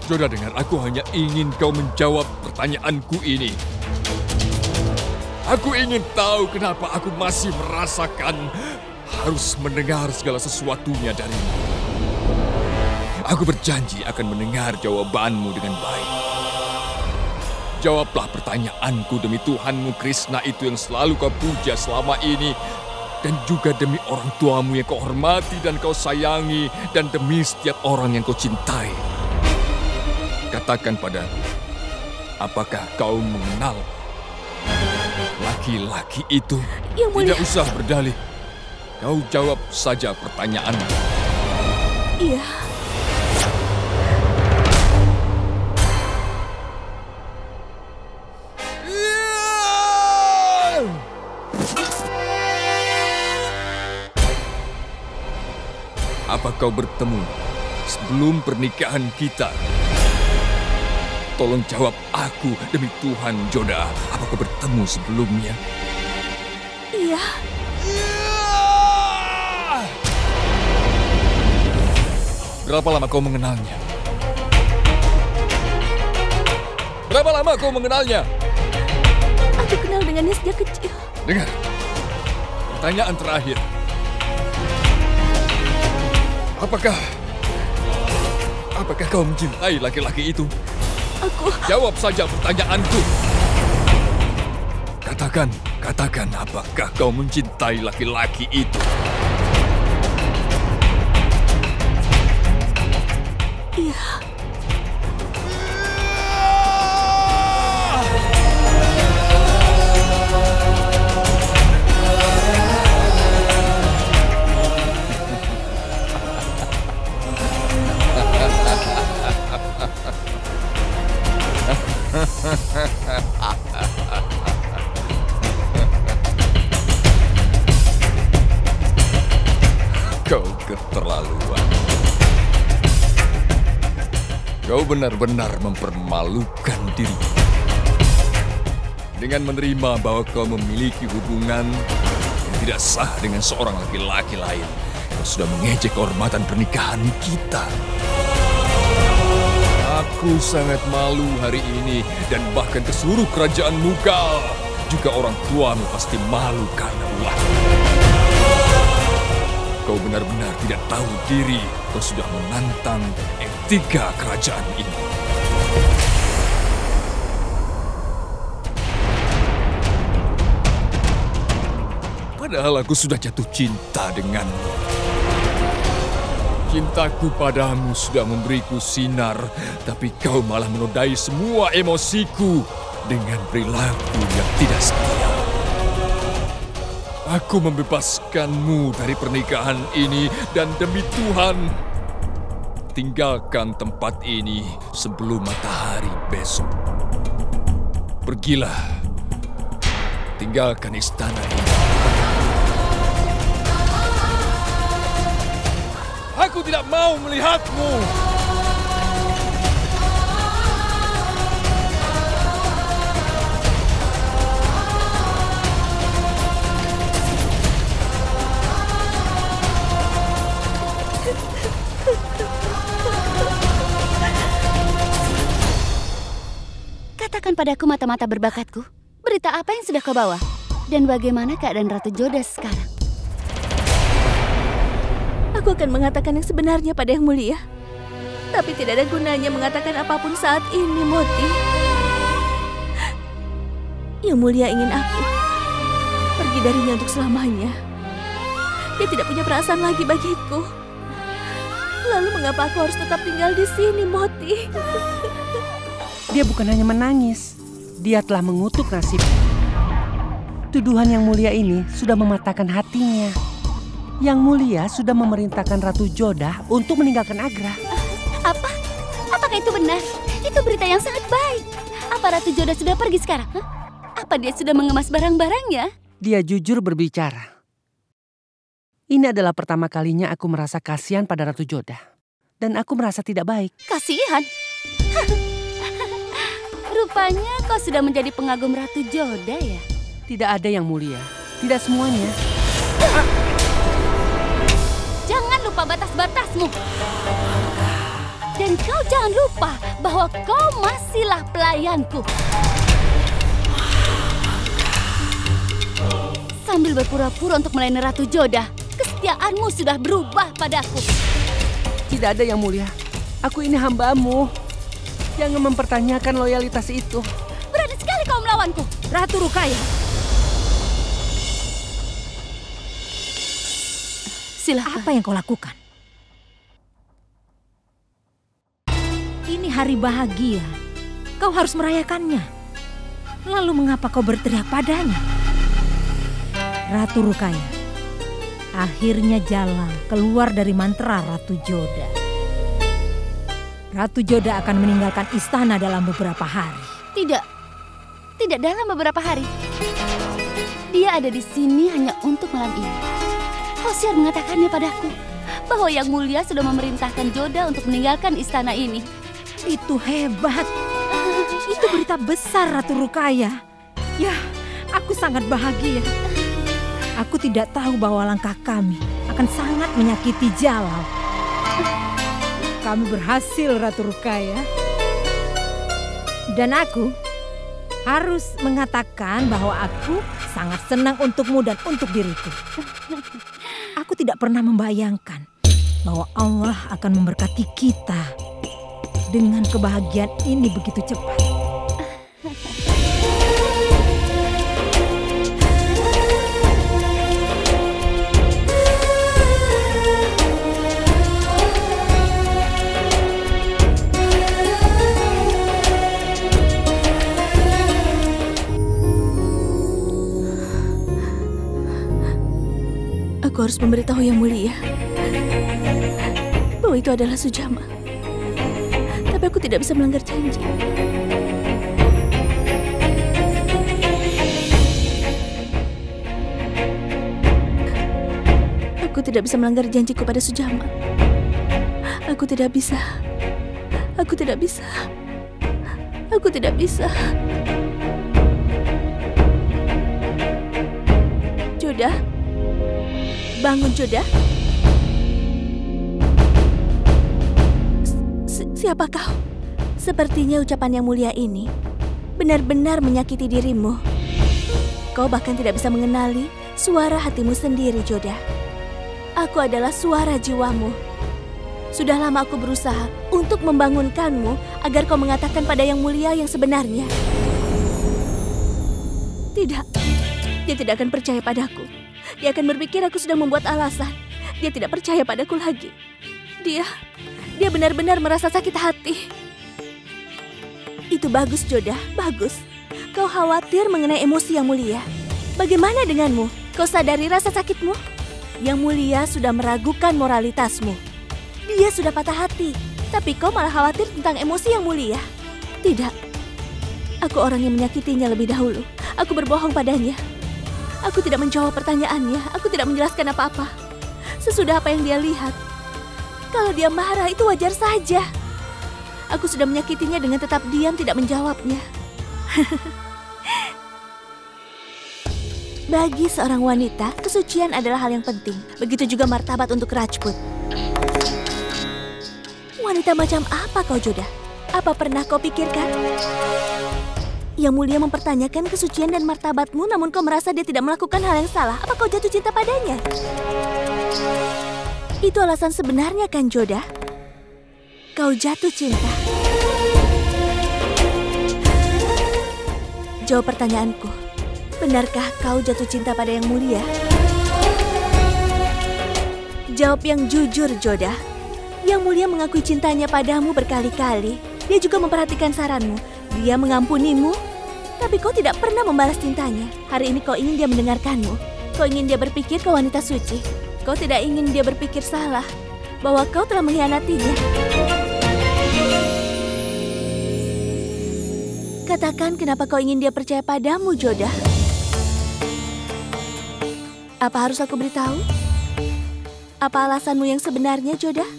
Joda, dengar, aku hanya ingin kau menjawab pertanyaanku ini. Aku ingin tahu kenapa aku masih merasakan harus mendengar segala sesuatunya darimu. Aku berjanji akan mendengar jawabanmu dengan baik. Jawablah pertanyaanku demi Tuhanmu Krishna itu yang selalu kau puja selama ini. Dan juga demi orang tuamu yang kau hormati dan kau sayangi. Dan demi setiap orang yang kau cintai. Katakan padaku, apakah kau mengenal laki-laki itu? Yang Mulia. Tidak usah berdalih. Kau jawab saja pertanyaanmu. Iya. Apa kau bertemu sebelum pernikahan kita? Tolong jawab aku demi Tuhan, Joda. Apa kau bertemu sebelumnya? Iya. Berapa lama kau mengenalnya? Berapa lama kau mengenalnya? Aku kenal dengannya sejak kecil. Dengar, pertanyaan terakhir. Apakah kau mencintai laki-laki itu? Jawab saja pertanyaanku. Katakan, apakah kau mencintai laki-laki itu? Iya. Kau keterlaluan. Kau benar-benar mempermalukan diri. Dengan menerima bahwa kau memiliki hubungan yang tidak sah dengan seorang laki-laki lain. Kau sudah mengejek kehormatan pernikahan kita. Aku sangat malu hari ini dan bahkan ke seluruh kerajaan Mughal. Juga orang tuamu pasti malu karena ulah. Kau benar-benar tidak tahu diri. Kau sudah menantang etika kerajaan ini. Padahal aku sudah jatuh cinta denganmu. Cintaku padamu sudah memberiku sinar, tapi kau malah menodai semua emosiku dengan perilaku yang tidak setia. Aku membebaskanmu dari pernikahan ini dan demi Tuhan, tinggalkan tempat ini sebelum matahari besok. Pergilah, tinggalkan istana ini. Aku tidak mau melihatmu. Katakan padaku mata-mata berbakatku, berita apa yang sudah kau bawa? Dan bagaimana keadaan Ratu Joda sekarang? Aku akan mengatakan yang sebenarnya pada Yang Mulia. Tapi tidak ada gunanya mengatakan apapun saat ini, Moti. Yang Mulia ingin aku pergi darinya untuk selamanya. Dia tidak punya perasaan lagi bagiku. Lalu mengapa aku harus tetap tinggal di sini, Moti? Dia bukan hanya menangis, dia telah mengutuk nasib. Tuduhan Yang Mulia ini sudah mematahkan hatinya. Yang Mulia sudah memerintahkan Ratu Joda untuk meninggalkan Agra. Apa? Apakah itu benar? Itu berita yang sangat baik. Apa Ratu Joda sudah pergi sekarang? Hah? Apa dia sudah mengemas barang-barangnya? Dia jujur berbicara. Ini adalah pertama kalinya aku merasa kasihan pada Ratu Joda. Dan aku merasa tidak baik. Kasihan? Rupanya kau sudah menjadi pengagum Ratu Joda ya? Tidak ada Yang Mulia. Tidak semuanya. Jangan lupa batas-batasmu. Dan Dan kau jangan lupa bahwa kau masihlah pelayanku. Sambil berpura-pura untuk melayani Ratu Jodah, kesetiaanmu sudah berubah padaku. Tidak ada yang mulia. Aku ini hamba-Mu. Jangan mempertanyakan loyalitas itu. Berani sekali kau melawanku, Ratu Rukaya. Silakan. Apa yang kau lakukan? Ini hari bahagia. Kau harus merayakannya. Lalu mengapa kau berteriak padanya? Ratu Rukaya, akhirnya Jalal keluar dari mantra Ratu Jodah. Ratu Jodah akan meninggalkan istana dalam beberapa hari. Tidak dalam beberapa hari. Dia ada di sini hanya untuk malam ini. Hosiar mengatakannya padaku bahwa Yang Mulia sudah memerintahkan Jodah untuk meninggalkan istana ini. Itu hebat. Itu berita besar, Ratu Rukaya. Ya, aku sangat bahagia. Aku tidak tahu bahwa langkah kami akan sangat menyakiti Jalal. Kami berhasil, Ratu Rukaya. Dan aku harus mengatakan bahwa aku sangat senang untukmu dan untuk diriku. Aku tidak pernah membayangkan bahwa Allah akan memberkati kita dengan kebahagiaan ini begitu cepat. Aku harus memberitahu Yang Mulia bahwa itu adalah Sujama. Tapi aku tidak bisa melanggar janji. Aku tidak bisa melanggar janjiku pada Sujama. Aku tidak bisa. Aku tidak bisa. Aku tidak bisa. Jodah? Bangun, Jodah. Siapa kau? Sepertinya ucapan Yang Mulia ini benar-benar menyakiti dirimu. Kau bahkan tidak bisa mengenali suara hatimu sendiri, Jodah. Aku adalah suara jiwamu. Sudah lama aku berusaha untuk membangunkanmu agar kau mengatakan pada Yang Mulia yang sebenarnya. Tidak, dia tidak akan percaya padaku. Dia akan berpikir aku sudah membuat alasan. Dia tidak percaya padaku lagi. Dia benar-benar merasa sakit hati. Itu bagus, Jodah, bagus. Kau khawatir mengenai emosi Yang Mulia. Bagaimana denganmu? Kau sadari rasa sakitmu? Yang Mulia sudah meragukan moralitasmu. Dia sudah patah hati. Tapi kau malah khawatir tentang emosi Yang Mulia. Tidak. Aku orang yang menyakitinya lebih dahulu. Aku berbohong padanya. Aku tidak menjawab pertanyaannya. Aku tidak menjelaskan apa-apa. Sesudah apa yang dia lihat. Kalau dia marah itu wajar saja. Aku sudah menyakitinya dengan tetap diam tidak menjawabnya. Bagi seorang wanita, kesucian adalah hal yang penting. Begitu juga martabat untuk Rajput. Wanita macam apa kau, Jodah? Apa pernah kau pikirkan? Yang Mulia mempertanyakan kesucian dan martabatmu, namun kau merasa dia tidak melakukan hal yang salah. Apa kau jatuh cinta padanya? Itu alasan sebenarnya kan, Jodah? Kau jatuh cinta. Jawab pertanyaanku. Benarkah kau jatuh cinta pada Yang Mulia? Jawab yang jujur, Jodah. Yang Mulia mengakui cintanya padamu berkali-kali. Dia juga memperhatikan saranmu. Dia mengampunimu, tapi kau tidak pernah membalas cintanya. Hari ini kau ingin dia mendengarkanmu. Kau ingin dia berpikir kau wanita suci. Kau tidak ingin dia berpikir salah, bahwa kau telah mengkhianatinya. Katakan kenapa kau ingin dia percaya padamu, Jodah? Apa harus aku beritahu? Apa alasanmu yang sebenarnya, Jodah?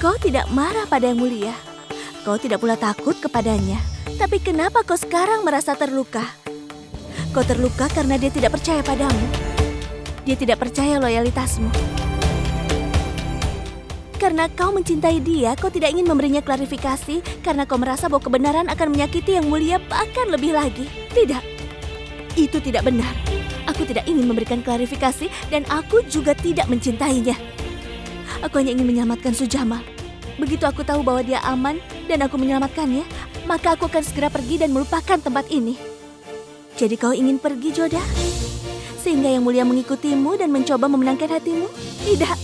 Kau tidak marah pada Yang Mulia. Kau tidak pula takut kepadanya. Tapi kenapa kau sekarang merasa terluka? Kau terluka karena dia tidak percaya padamu. Dia tidak percaya loyalitasmu. Karena kau mencintai dia, kau tidak ingin memberinya klarifikasi karena kau merasa bahwa kebenaran akan menyakiti Yang Mulia bahkan lebih lagi. Tidak, itu tidak benar. Aku tidak ingin memberikan klarifikasi dan aku juga tidak mencintainya. Aku hanya ingin menyelamatkan Sujamal. Begitu aku tahu bahwa dia aman dan aku menyelamatkannya, maka aku akan segera pergi dan melupakan tempat ini. Jadi kau ingin pergi, Joda? Sehingga Yang Mulia mengikutimu dan mencoba memenangkan hatimu? Tidak,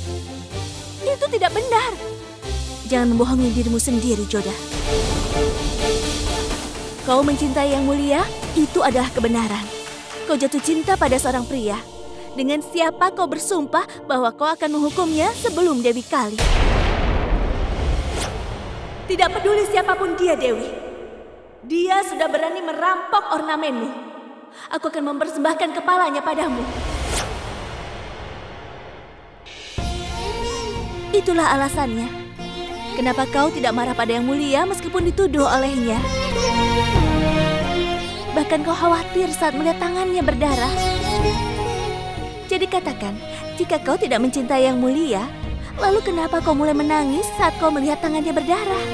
itu tidak benar. Jangan membohongi dirimu sendiri, Joda. Kau mencintai Yang Mulia, itu adalah kebenaran. Kau jatuh cinta pada seorang pria. Dengan siapa kau bersumpah bahwa kau akan menghukumnya sebelum Dewi Kali. Tidak peduli siapapun dia, Dewi. Dia sudah berani merampok ornamenmu. Aku akan mempersembahkan kepalanya padamu. Itulah alasannya. Kenapa kau tidak marah pada Yang Mulia meskipun dituduh olehnya? Bahkan kau khawatir saat melihat tangannya berdarah. Jadi katakan, jika kau tidak mencintai Yang Mulia, lalu kenapa kau mulai menangis saat kau melihat tangannya berdarah?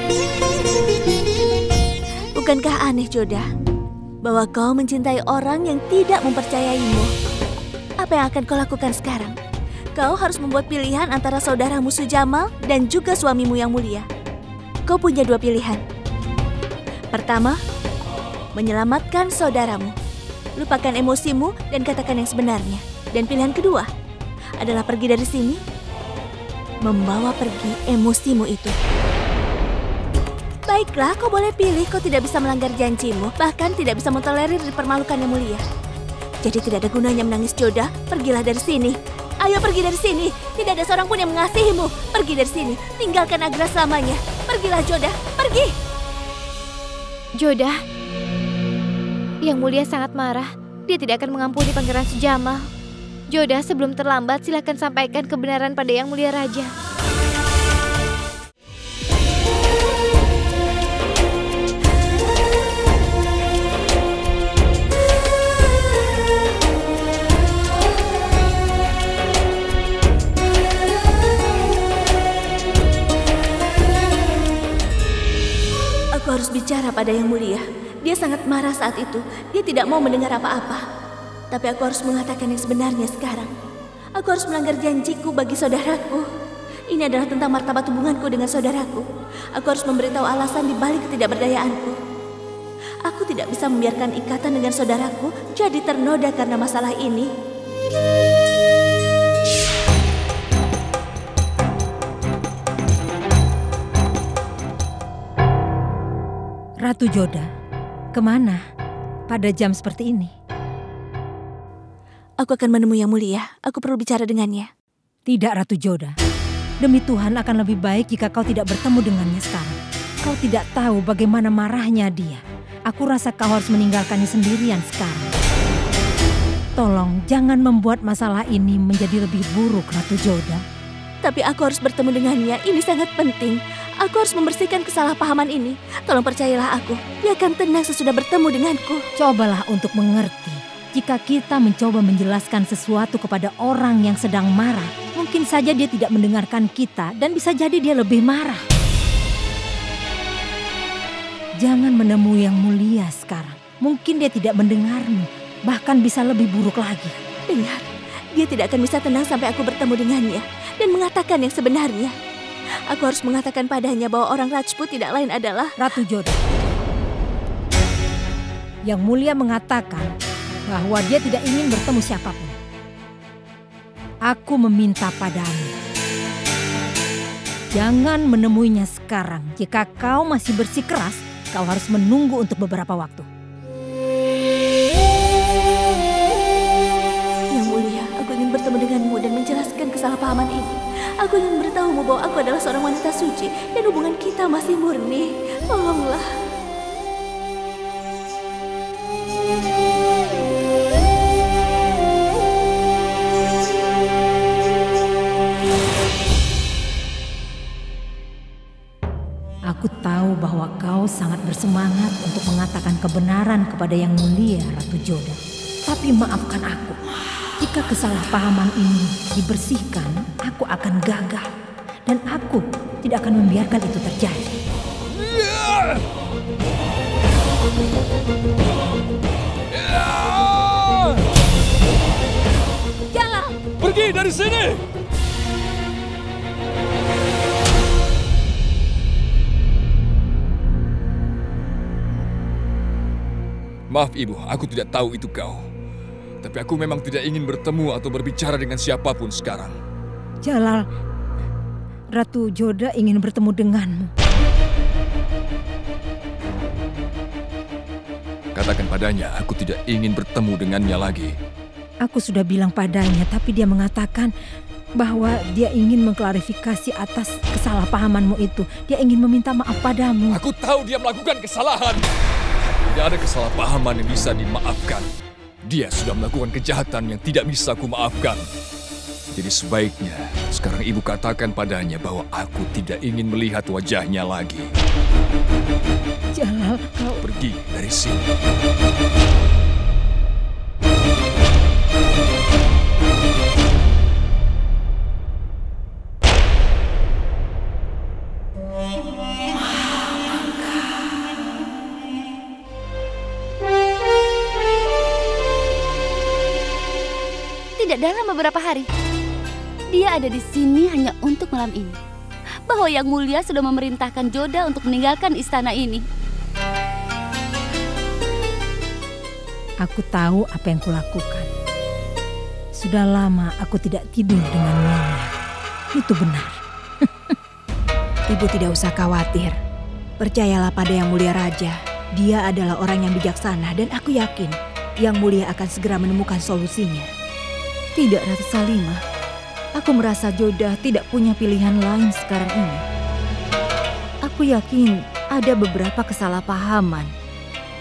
Bukankah aneh, Joda, bahwa kau mencintai orang yang tidak mempercayaimu? Apa yang akan kau lakukan sekarang? Kau harus membuat pilihan antara saudaramu Sujamal dan juga suamimu Yang Mulia. Kau punya dua pilihan. Pertama, menyelamatkan saudaramu. Lupakan emosimu dan katakan yang sebenarnya. Dan pilihan kedua adalah pergi dari sini, membawa pergi emosimu itu. Baiklah, kau boleh pilih. Kau tidak bisa melanggar janjimu, bahkan tidak bisa mentolerir dipermalukan Yang Mulia. Jadi tidak ada gunanya menangis, Joda. Pergilah dari sini. Ayo pergi dari sini. Tidak ada seorang pun yang mengasihimu. Pergi dari sini. Tinggalkan Agra selamanya. Pergilah, Joda. Pergi. Joda, Yang Mulia sangat marah. Dia tidak akan mengampuni Pangeran Sujamal. Joda, sebelum terlambat, silakan sampaikan kebenaran pada Yang Mulia Raja. Aku harus bicara pada Yang Mulia. Dia sangat marah saat itu. Dia tidak mau mendengar apa-apa. Tapi aku harus mengatakan yang sebenarnya sekarang. Aku harus melanggar janjiku bagi saudaraku. Ini adalah tentang martabat hubunganku dengan saudaraku. Aku harus memberitahu alasan di balik ketidakberdayaanku. Aku tidak bisa membiarkan ikatan dengan saudaraku jadi ternoda karena masalah ini. Ratu Joda, kemana pada jam seperti ini? Aku akan menemui Yang Mulia. Aku perlu bicara dengannya. Tidak, Ratu Joda. Demi Tuhan akan lebih baik jika kau tidak bertemu dengannya sekarang. Kau tidak tahu bagaimana marahnya dia. Aku rasa kau harus meninggalkannya sendirian sekarang. Tolong jangan membuat masalah ini menjadi lebih buruk, Ratu Joda. Tapi aku harus bertemu dengannya. Ini sangat penting. Aku harus membersihkan kesalahpahaman ini. Tolong percayalah aku. Dia akan tenang sesudah bertemu denganku. Cobalah untuk mengerti. Jika kita mencoba menjelaskan sesuatu kepada orang yang sedang marah, mungkin saja dia tidak mendengarkan kita dan bisa jadi dia lebih marah. Jangan menemui Yang Mulia sekarang. Mungkin dia tidak mendengarmu, bahkan bisa lebih buruk lagi. Dengar, dia tidak akan bisa tenang sampai aku bertemu dengannya dan mengatakan yang sebenarnya. Aku harus mengatakan padanya bahwa orang Rajput tidak lain adalah Ratu Joda. Yang Mulia mengatakan bahwa dia tidak ingin bertemu siapapun. Aku meminta padamu, jangan menemuinya sekarang. Jika kau masih bersikeras, kau harus menunggu untuk beberapa waktu. Yang Mulia, aku ingin bertemu denganmu dan menjelaskan kesalahpahaman ini. Aku ingin memberitahumu bahwa aku adalah seorang wanita suci dan hubungan kita masih murni. Tolonglah. Aku tahu bahwa kau sangat bersemangat untuk mengatakan kebenaran kepada Yang Mulia, Ratu Joda. Tapi maafkan aku, jika kesalahpahaman ini dibersihkan, aku akan gagal. Dan aku tidak akan membiarkan itu terjadi. Jalal! Pergi dari sini! Maaf Ibu, aku tidak tahu itu kau. Tapi aku memang tidak ingin bertemu atau berbicara dengan siapapun sekarang. Jalal, Ratu Joda ingin bertemu denganmu. Katakan padanya, aku tidak ingin bertemu dengannya lagi. Aku sudah bilang padanya, tapi dia mengatakan bahwa dia ingin mengklarifikasi atas kesalahpahamanmu itu. Dia ingin meminta maaf padamu. Aku tahu dia melakukan kesalahan. Tidak ada kesalahpahaman yang bisa dimaafkan. Dia sudah melakukan kejahatan yang tidak bisa aku maafkan. Jadi sebaiknya sekarang ibu katakan padanya bahwa aku tidak ingin melihat wajahnya lagi. Jalal, kau... Pergi dari sini. Tidak dalam beberapa hari. Dia ada di sini hanya untuk malam ini. Bahwa Yang Mulia sudah memerintahkan Joda untuk meninggalkan istana ini. Aku tahu apa yang kulakukan. Sudah lama aku tidak tidur dengan Nyonya. Itu benar. Ibu tidak usah khawatir. Percayalah pada Yang Mulia Raja. Dia adalah orang yang bijaksana dan aku yakin Yang Mulia akan segera menemukan solusinya. Tidak, Ratu Salimah. Aku merasa Joda tidak punya pilihan lain sekarang ini. Aku yakin ada beberapa kesalahpahaman.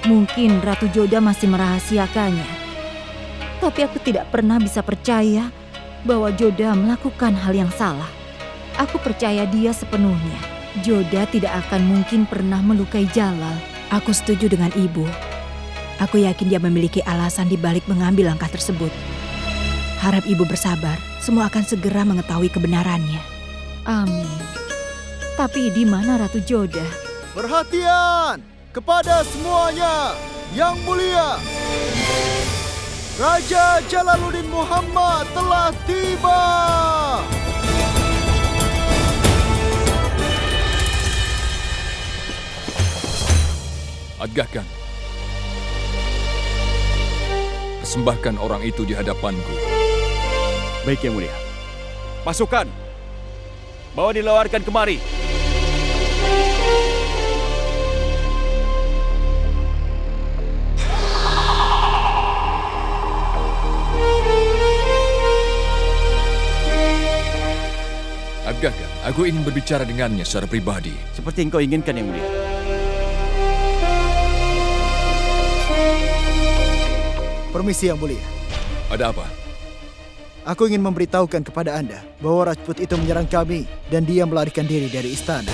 Mungkin Ratu Joda masih merahasiakannya. Tapi aku tidak pernah bisa percaya bahwa Joda melakukan hal yang salah. Aku percaya dia sepenuhnya. Joda tidak akan mungkin pernah melukai Jalal. Aku setuju dengan ibu. Aku yakin dia memiliki alasan di balik mengambil langkah tersebut. Harap ibu bersabar, semua akan segera mengetahui kebenarannya. Amin. Tapi di mana Ratu Joda? Perhatian kepada semuanya, Yang Mulia. Raja Jalaluddin Muhammad telah tiba. Adgahkan. Persembahkan orang itu di hadapanku. Baik Yang Mulia. Pasukan, bawa dilawarkan kemari. Adgahkan, aku ingin berbicara dengannya secara pribadi. Seperti yang kau inginkan Yang Mulia. Permisi Yang Mulia. Ada apa? Aku ingin memberitahukan kepada Anda bahwa Rajput itu menyerang kami dan dia melarikan diri dari istana.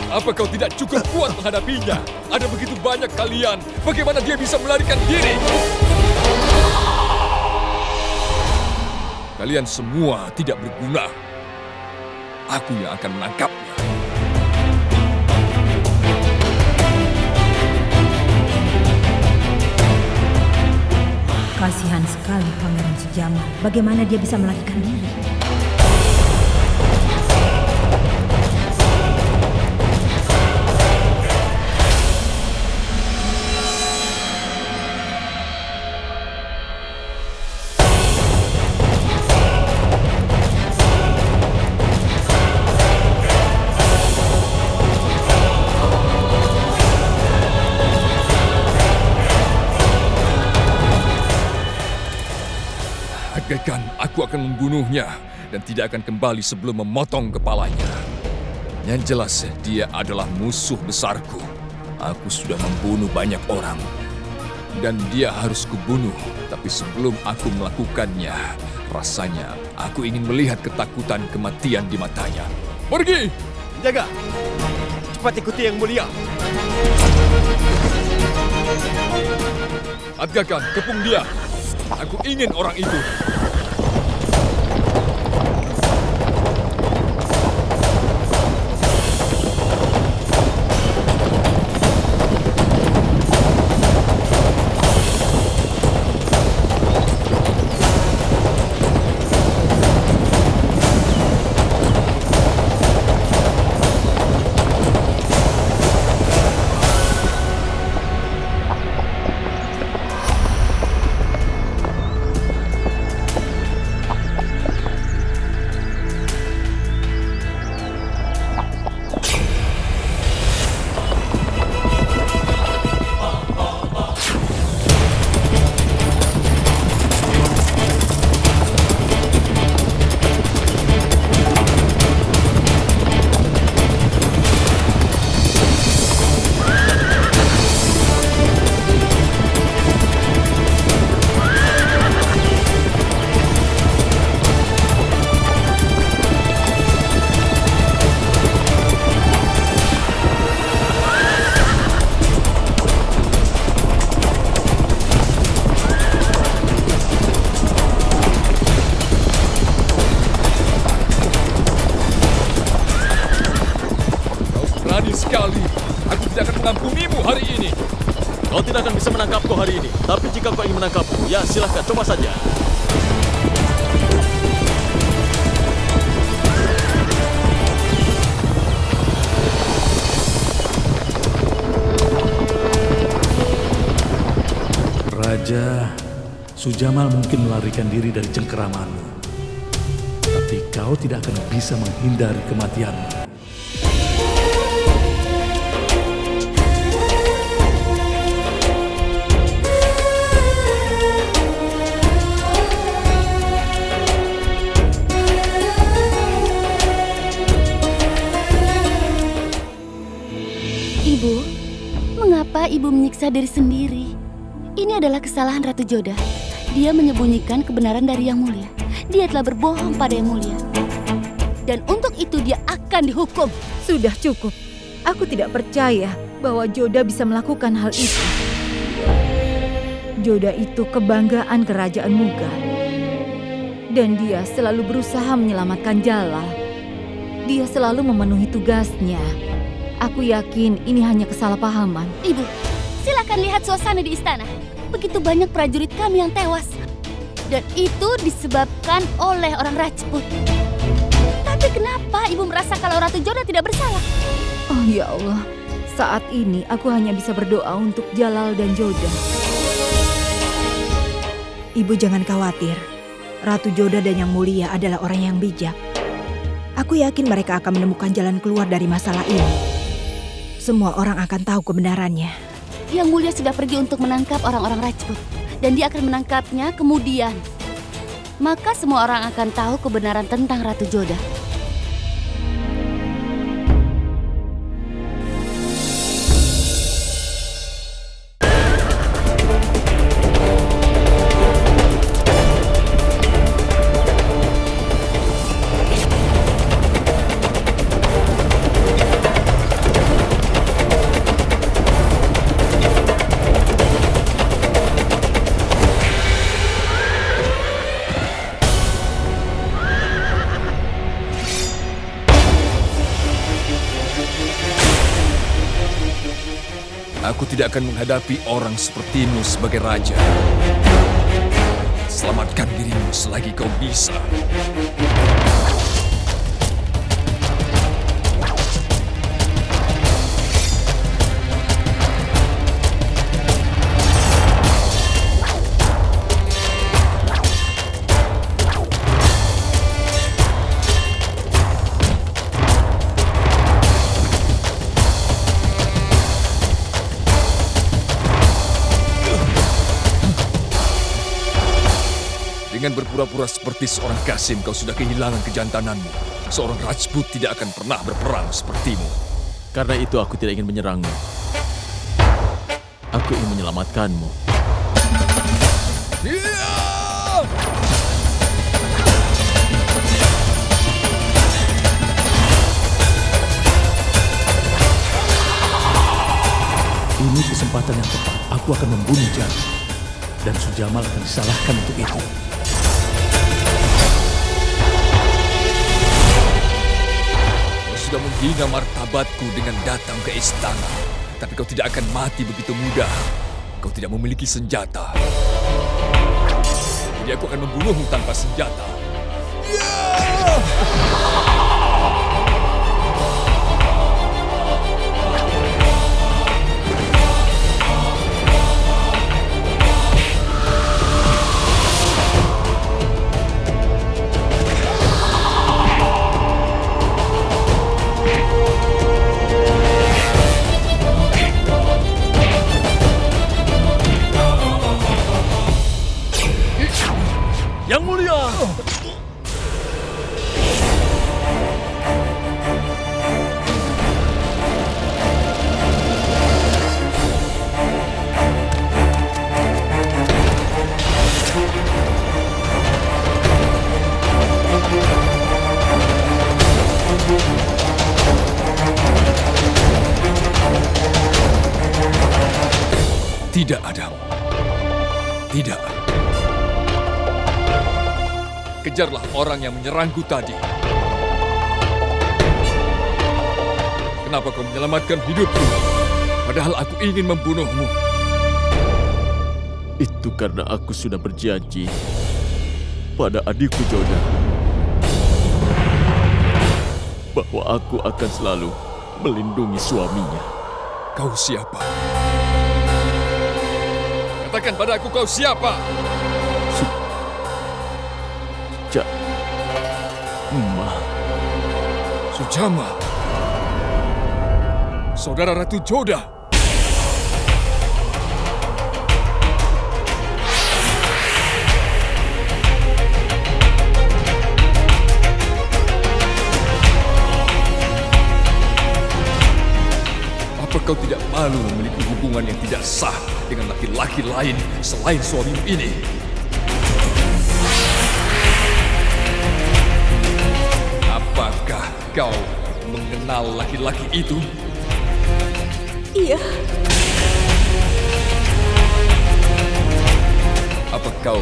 Apa kau tidak cukup kuat menghadapinya? Ada begitu banyak kalian. Bagaimana dia bisa melarikan diri? Kalian semua tidak berguna. Aku yang akan menangkapnya. Kasihan sekali Pangeran Sujamal. Bagaimana dia bisa melarikan diri? Aku akan membunuhnya dan tidak akan kembali sebelum memotong kepalanya. Yang jelas dia adalah musuh besarku. Aku sudah membunuh banyak orang dan dia harus kubunuh. Tapi sebelum aku melakukannya, rasanya aku ingin melihat ketakutan kematian di matanya. Pergi! Jaga! Cepat ikuti Yang Mulia. Atgakan, kepung dia. Aku ingin orang itu. Sekali, aku tidak akan mengampunimu hari ini. Kau tidak akan bisa menangkapku hari ini. Tapi jika kau ingin menangkapku, ya silahkan, coba saja. Raja, Sujamal mungkin melarikan diri dari cengkeramanmu. Tapi kau tidak akan bisa menghindari kematianmu. Ibu, mengapa ibu menyiksa diri sendiri? Ini adalah kesalahan Ratu Joda. Dia menyembunyikan kebenaran dari Yang Mulia. Dia telah berbohong pada Yang Mulia. Dan untuk itu dia akan dihukum. Sudah cukup. Aku tidak percaya bahwa Joda bisa melakukan hal itu. Joda itu kebanggaan kerajaan Mughal. Dan dia selalu berusaha menyelamatkan Jalal. Dia selalu memenuhi tugasnya. Aku yakin ini hanya kesalahpahaman. Ibu, silakan lihat suasana di istana. Begitu banyak prajurit kami yang tewas. Dan itu disebabkan oleh orang Rajput. Tapi kenapa ibu merasa kalau Ratu Joda tidak bersalah? Oh ya Allah, saat ini aku hanya bisa berdoa untuk Jalal dan Joda. Ibu jangan khawatir. Ratu Joda dan Yang Mulia adalah orang yang bijak. Aku yakin mereka akan menemukan jalan keluar dari masalah ini. Semua orang akan tahu kebenarannya. Yang Mulia sudah pergi untuk menangkap orang-orang Rajput. Dan dia akan menangkapnya kemudian. Maka semua orang akan tahu kebenaran tentang Ratu Joda. Aku tidak akan menghadapi orang sepertimu sebagai raja. Selamatkan dirimu selagi kau bisa. Dengan berpura-pura seperti seorang Qasim, kau sudah kehilangan kejantananmu. Seorang Rajput tidak akan pernah berperang sepertimu. Karena itu aku tidak ingin menyerangmu. Aku ingin menyelamatkanmu. ini kesempatan yang tepat. Aku akan membunuh Jati. Dan Sujamal akan disalahkan untuk itu. Kau sudah menghina martabatku dengan datang ke istana. Tapi kau tidak akan mati begitu mudah. Kau tidak memiliki senjata. Jadi aku akan membunuhmu tanpa senjata. Yang Mulia! Tidak, Adam. Tidak. Kejarlah orang yang menyerangku tadi. Kenapa kau menyelamatkan hidupku? Padahal aku ingin membunuhmu. Itu karena aku sudah berjanji pada adikku Joda bahwa aku akan selalu melindungi suaminya. Kau siapa? Katakan padaku kau siapa? Sujamal, saudara Ratu Joda. Apa kau tidak malu memiliki hubungan yang tidak sah dengan laki-laki lain selain suamimu ini? Apakah kau mengenal laki-laki itu? Iya. Apa kau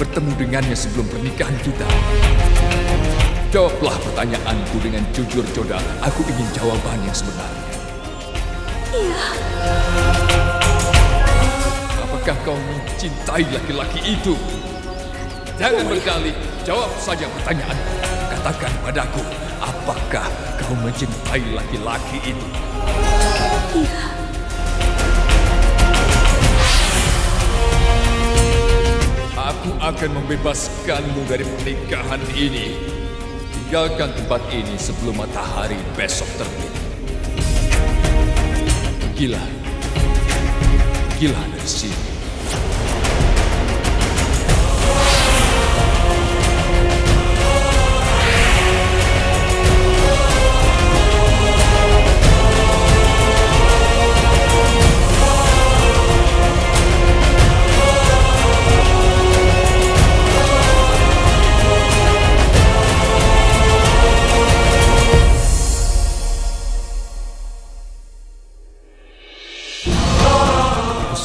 bertemu dengannya sebelum pernikahan kita? Jawablah pertanyaanku dengan jujur, Joda. Aku ingin jawaban yang sebenarnya. Iya. Apakah kau mencintai laki-laki itu? Jangan berdalih, jawab saja pertanyaanku. Katakan padaku, apakah kau mencintai laki-laki itu? Iya. Aku akan membebaskanmu dari pernikahan ini. Tinggalkan tempat ini sebelum matahari besok terbit. Pergilah. Pergilah dari sini.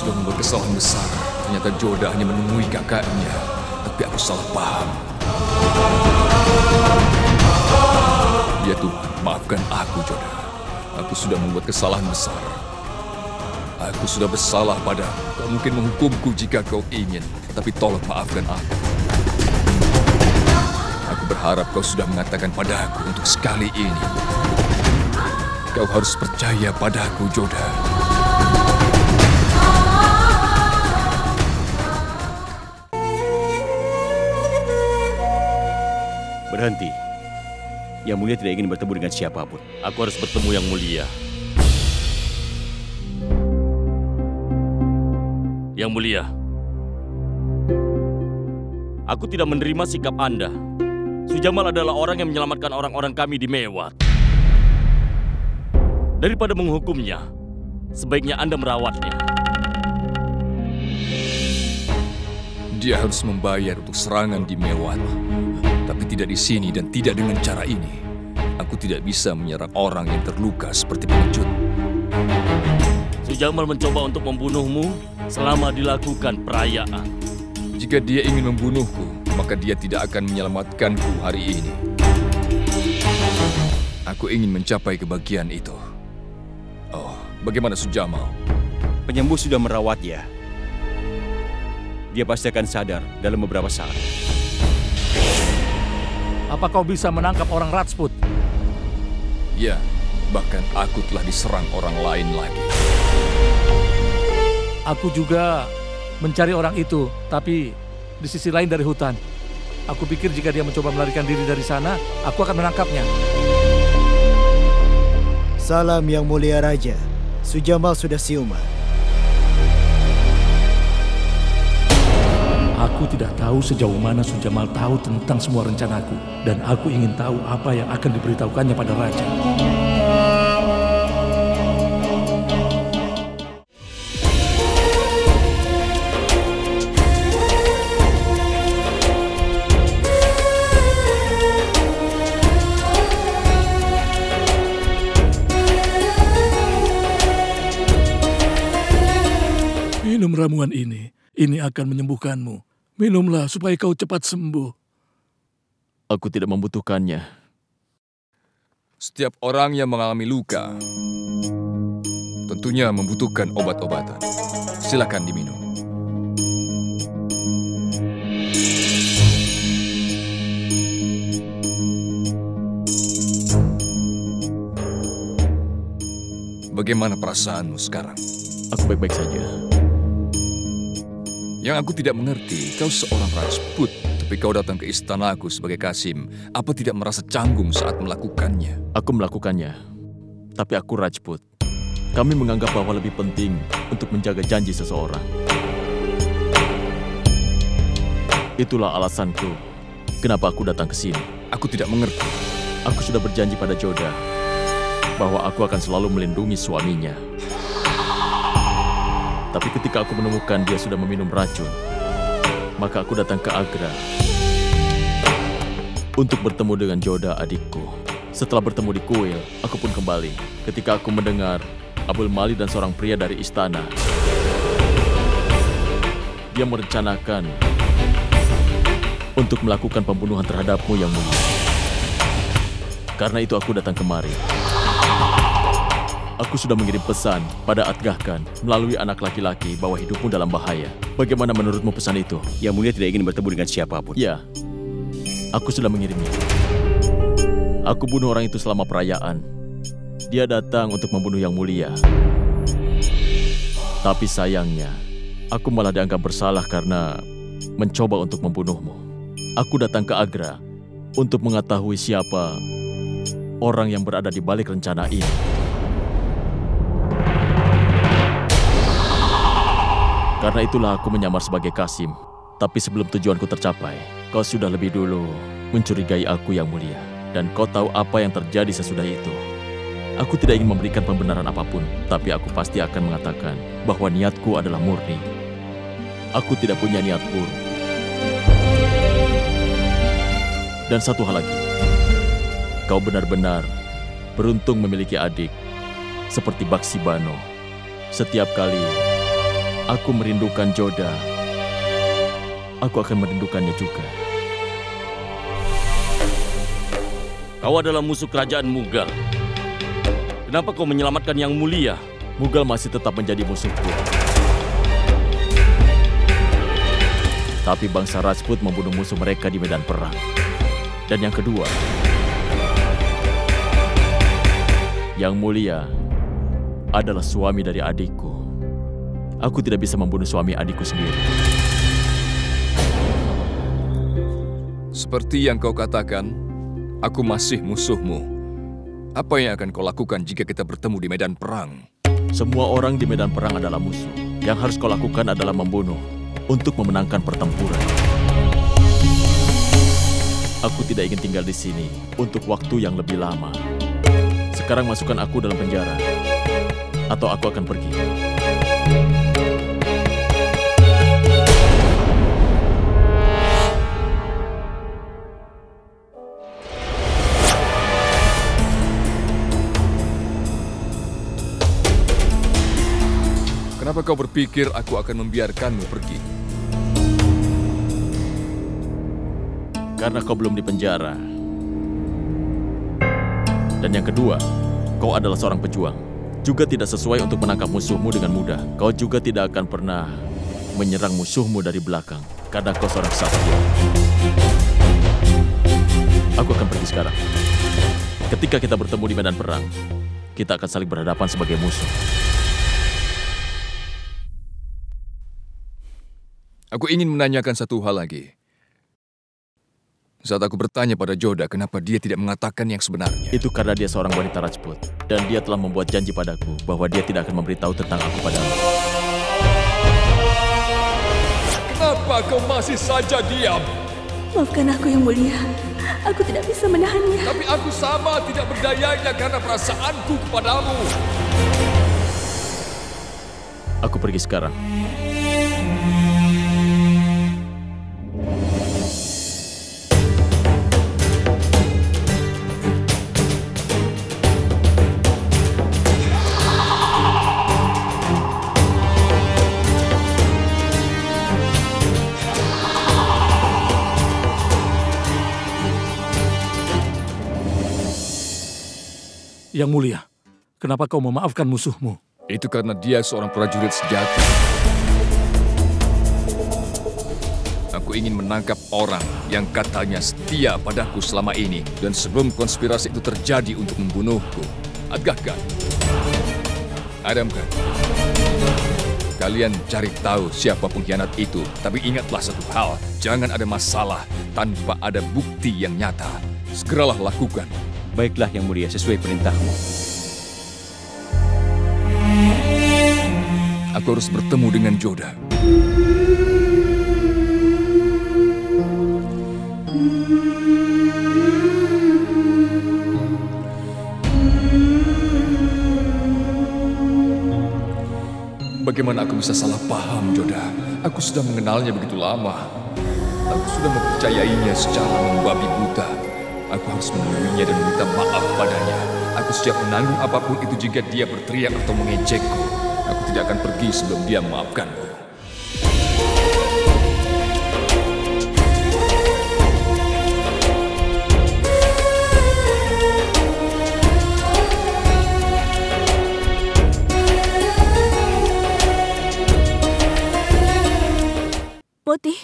Sudah membuat kesalahan besar. Ternyata Joda hanya menemui kakaknya. Tapi aku salah paham. Ya Tuhan, maafkan aku, Joda. Aku sudah membuat kesalahan besar. Aku sudah bersalah padamu. Kau mungkin menghukumku jika kau ingin. Tapi tolong maafkan aku. Aku berharap kau sudah mengatakan padaku untuk sekali ini. Kau harus percaya padaku, Joda. Berhenti. Yang Mulia tidak ingin bertemu dengan siapapun. Aku harus bertemu Yang Mulia. Yang Mulia, aku tidak menerima sikap Anda. Sujamal adalah orang yang menyelamatkan orang-orang kami di Mewat. Daripada menghukumnya, sebaiknya Anda merawatnya. Dia harus membayar untuk serangan di Mewat. Tapi tidak di sini dan tidak dengan cara ini. Aku tidak bisa menyerang orang yang terluka seperti pengecut. Sujamal mencoba untuk membunuhmu selama dilakukan perayaan. Jika dia ingin membunuhku, maka dia tidak akan menyelamatkanku hari ini. Aku ingin mencapai kebahagiaan itu. Oh, bagaimana Sujamal? Penyembuh sudah merawat dia. Dia pasti akan sadar dalam beberapa saat. Apa kau bisa menangkap orang Rajput? Ya, bahkan aku telah diserang orang lain lagi. Aku juga mencari orang itu, tapi di sisi lain dari hutan. Aku pikir jika dia mencoba melarikan diri dari sana, aku akan menangkapnya. Salam Yang Mulia Raja. Sujamal sudah siuman. Aku tidak tahu sejauh mana Sujamal tahu tentang semua rencanaku. Dan aku ingin tahu apa yang akan diberitahukannya pada Raja. Minum ramuan ini akan menyembuhkanmu. Minumlah supaya kau cepat sembuh. Aku tidak membutuhkannya. Setiap orang yang mengalami luka tentunya membutuhkan obat-obatan. Silakan diminum. Bagaimana perasaanmu sekarang? Aku baik-baik saja. Yang aku tidak mengerti, kau seorang Rajput, tapi kau datang ke istanaku sebagai Qasim. Apa tidak merasa canggung saat melakukannya? Aku melakukannya, tapi aku Rajput. Kami menganggap bahwa lebih penting untuk menjaga janji seseorang. Itulah alasanku kenapa aku datang ke sini. Aku tidak mengerti. Aku sudah berjanji pada Joda bahwa aku akan selalu melindungi suaminya. Tapi ketika aku menemukan dia sudah meminum racun, maka aku datang ke Agra untuk bertemu dengan Joda adikku. Setelah bertemu di kuil, aku pun kembali. Ketika aku mendengar Abul Mali dan seorang pria dari istana, dia merencanakan untuk melakukan pembunuhan terhadapmu yang mulia. Karena itu aku datang kemari. Aku sudah mengirim pesan pada Atgah Khan melalui anak laki-laki bahwa hidupmu dalam bahaya. Bagaimana menurutmu pesan itu? Yang Mulia tidak ingin bertemu dengan siapapun. Ya, aku sudah mengirimnya. Aku bunuh orang itu selama perayaan. Dia datang untuk membunuh Yang Mulia. Tapi sayangnya, aku malah dianggap bersalah karena mencoba untuk membunuhmu. Aku datang ke Agra untuk mengetahui siapa orang yang berada di balik rencana ini. Karena itulah aku menyamar sebagai Qasim. Tapi sebelum tujuanku tercapai, kau sudah lebih dulu mencurigai aku Yang Mulia. Dan kau tahu apa yang terjadi sesudah itu. Aku tidak ingin memberikan pembenaran apapun, tapi aku pasti akan mengatakan bahwa niatku adalah murni. Aku tidak punya niat buruk. Dan satu hal lagi, kau benar-benar beruntung memiliki adik seperti Baksi Bano. Setiap kali aku merindukan Joda, aku akan merindukannya juga. Kau adalah musuh kerajaan Mughal. Kenapa kau menyelamatkan Yang Mulia? Mughal masih tetap menjadi musuhku. Tapi bangsa Rajput membunuh musuh mereka di medan perang. Dan yang kedua, Yang Mulia adalah suami dari adikku. Aku tidak bisa membunuh suami adikku sendiri. Seperti yang kau katakan, aku masih musuhmu. Apa yang akan kau lakukan jika kita bertemu di medan perang? Semua orang di medan perang adalah musuh. Yang harus kau lakukan adalah membunuh untuk memenangkan pertempuran. Aku tidak ingin tinggal di sini untuk waktu yang lebih lama. Sekarang masukkan aku dalam penjara, atau aku akan pergi. kau berpikir aku akan membiarkanmu pergi? Karena kau belum dipenjara. Dan yang kedua, kau adalah seorang pejuang. Juga tidak sesuai untuk menangkap musuhmu dengan mudah. Kau juga tidak akan pernah menyerang musuhmu dari belakang. Karena kau seorang ksatria. Aku akan pergi sekarang. Ketika kita bertemu di medan perang, kita akan saling berhadapan sebagai musuh. Aku ingin menanyakan satu hal lagi. Saat aku bertanya pada Joda kenapa dia tidak mengatakan yang sebenarnya. Itu karena dia seorang wanita Rajput. Dan dia telah membuat janji padaku bahwa dia tidak akan memberitahu tentang aku padamu. Kenapa kau masih saja diam? Maafkan aku yang mulia. Aku tidak bisa menahannya. Tapi aku sama tidak berdayanya karena perasaanku kepadamu. Aku pergi sekarang. Yang mulia, kenapa kau memaafkan musuhmu? Itu karena dia seorang prajurit sejati. Aku ingin menangkap orang yang katanya setia padaku selama ini. Dan sebelum konspirasi itu terjadi untuk membunuhku. Agahkan. Adamkan. Kalian cari tahu siapa pengkhianat itu. Tapi ingatlah satu hal. Jangan ada masalah tanpa ada bukti yang nyata. Segeralah lakukan. Baiklah yang mulia, sesuai perintahmu. Aku harus bertemu dengan Joda. Bagaimana aku bisa salah paham, Joda? Aku sudah mengenalnya begitu lama. Aku sudah mempercayainya secara membabi buta. Aku harus menemuinya dan meminta maaf padanya. Aku siap menanggung apapun itu jika dia berteriak atau mengejekku. Aku tidak akan pergi sebelum dia memaafkanku. Moti,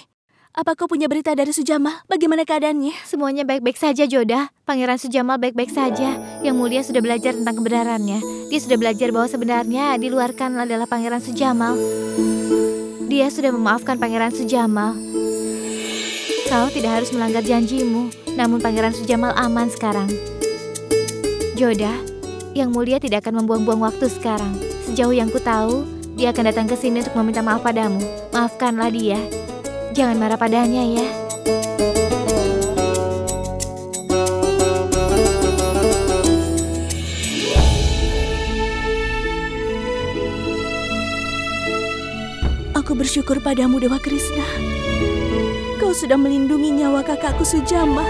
apa kau punya berita dari Sujamal? Bagaimana keadaannya? Semuanya baik-baik saja, Joda. Pangeran Sujamal baik-baik saja. Yang mulia sudah belajar tentang kebenarannya. Dia sudah belajar bahwa sebenarnya diluarkan adalah Pangeran Sujamal. Dia sudah memaafkan Pangeran Sujamal. Kau tidak harus melanggar janjimu. Namun Pangeran Sujamal aman sekarang. Joda, yang mulia tidak akan membuang-buang waktu sekarang. Sejauh yang ku tahu, dia akan datang ke sini untuk meminta maaf padamu. Maafkanlah dia. Jangan marah padanya ya. Aku bersyukur padamu, Dewa Krishna. Kau sudah melindungi nyawa kakakku Sujama.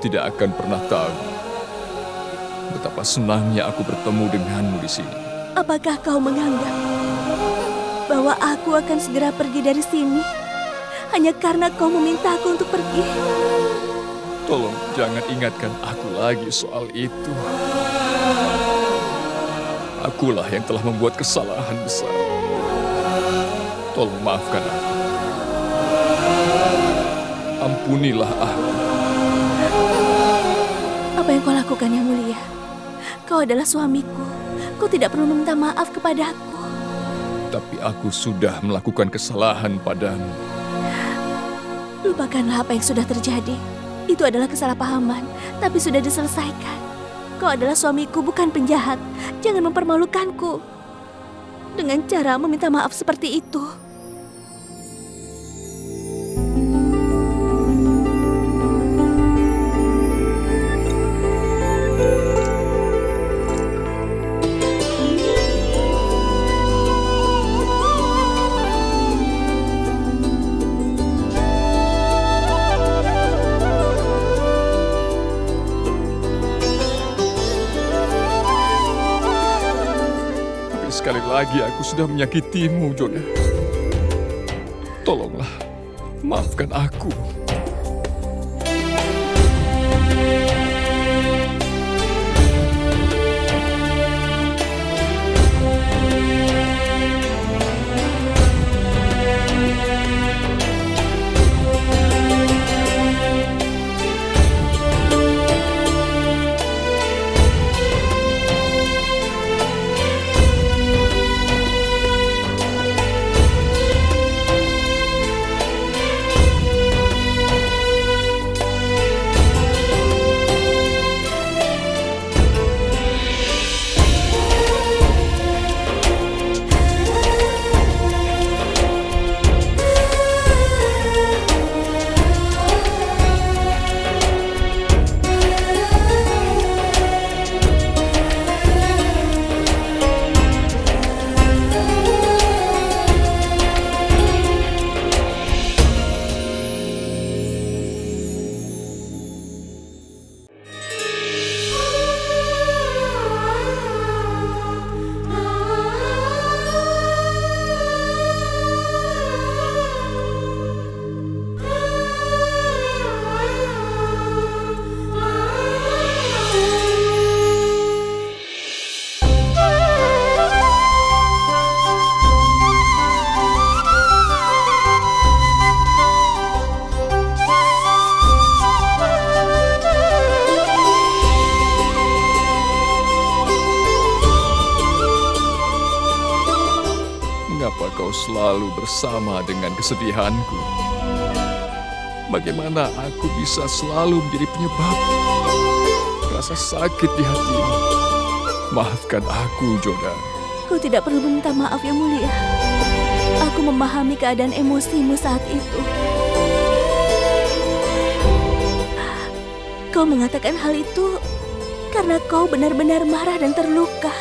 Tidak akan pernah tahu betapa senangnya aku bertemu denganmu di sini. Apakah kau menganggap bahwa aku akan segera pergi dari sini hanya karena kau meminta aku untuk pergi? Tolong jangan ingatkan aku lagi soal itu. Akulah yang telah membuat kesalahan besar. Tolong maafkan aku. Ampunilah aku. Apa yang kau lakukan, Yang Mulia? Kau adalah suamiku. Kau tidak perlu meminta maaf kepadaku. Tapi aku sudah melakukan kesalahan padamu. Lupakanlah apa yang sudah terjadi. Itu adalah kesalahpahaman, tapi sudah diselesaikan. Kau adalah suamiku, bukan penjahat. Jangan mempermalukanku dengan cara meminta maaf seperti itu. Sekali lagi aku sudah menyakitimu, Joda. Tolonglah, maafkan aku. Mengapa kau selalu bersama dengan kesedihanku? Bagaimana aku bisa selalu menjadi penyebab rasa sakit di hatimu? Maafkan aku, Joda. Kau tidak perlu meminta maaf, Yang Mulia. Aku memahami keadaan emosimu saat itu. Kau mengatakan hal itu karena kau benar-benar marah dan terluka.